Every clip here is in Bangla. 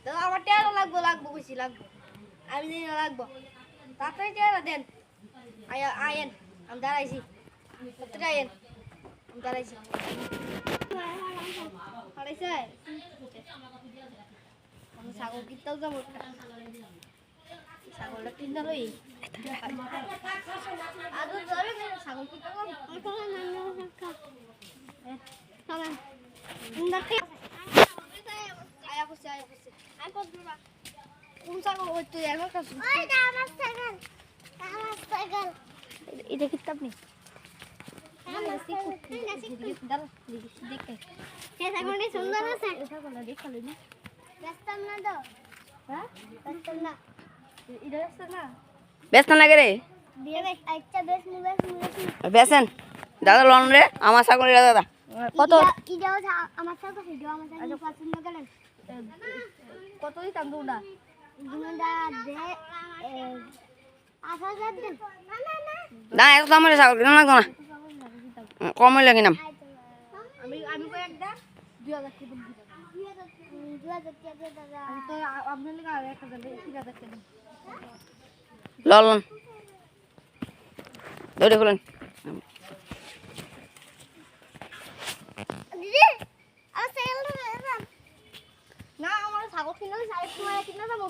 দাদা আমার টেরা লাগবো বেশি লাগবো আমি দিন লাগবো তাড়াতাড়ি টেরা দেন আয়েন আমি দাঁড়াইছি কতটা আয়েন আমি দাঁড়াইছি দাঁড়াইছে আমি ছাগল কিনতেও যাবো ছাগলটা কিনতে রই আদৌ ধরে ছাগল কিনতে এটা কিতাব নেই সুন্দর আছে ব্যস্ত না রে বেসেন দাদা লন রে আমার ছাগল রে দাদা কত আমার ছাগল পছন্দ করেন কত দিতাম দুটা না এত দাম ছাগল কিনা লাগতো না কম হইলে কিনাম আমি কয়েকটা 2000 টাকা লন দৌড়ে খুলেন না আমার ছাগল কিনে কিনা যাবো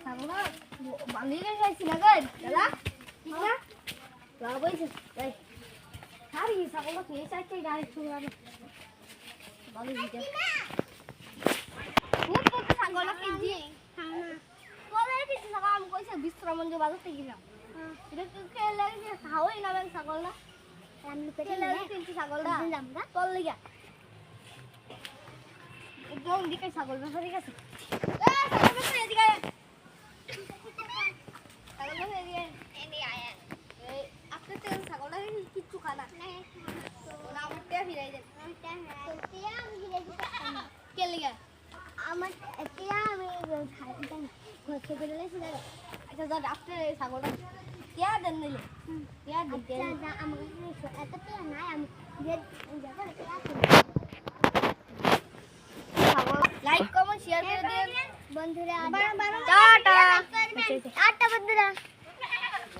ছাগল বানিয়ে খাইছি না গাই দাদা ঠিক না লাভ হয়েছে সারি ছাগল খেয়ে চাইছে গাড়ি ছুঁড়ে ভালো দিতে খুব কত ছাগল কেজি কবে কিছু ছাগল আমি কইছে বিশ্রামঞ্জ বাজার থেকে গেলাম এটা খেলে লাগে খাওয়াই না ben ছাগল না আমি খেলে কিনছি ছাগলটা আমরা কল লাগা একদম দিকে ছাগল বেচা ঠিক আছে ছাগল বেচা এদিকে আয় ছাগল বেচা এদিকে এনে আয় এই আপনি তো ছাগলটা কিচ্ছু খানা তো না মুটে ফিরাই দেন টিয়া আমি ফিরাই দিতাম কে লাগা আমার টিয়া আমি খাইতাম ঘর থেকে লইছি দাদা আচ্ছা দাদা আপনি ছাগলটা টিয়া দেন নিলে টিয়া দিতে আমার এত টিয়া নাই আমি যে জায়গা টিয়া লাইক কমেন্ট শেয়ার করে দিন বন্ধুরা টাটা টাটা বন্ধুরা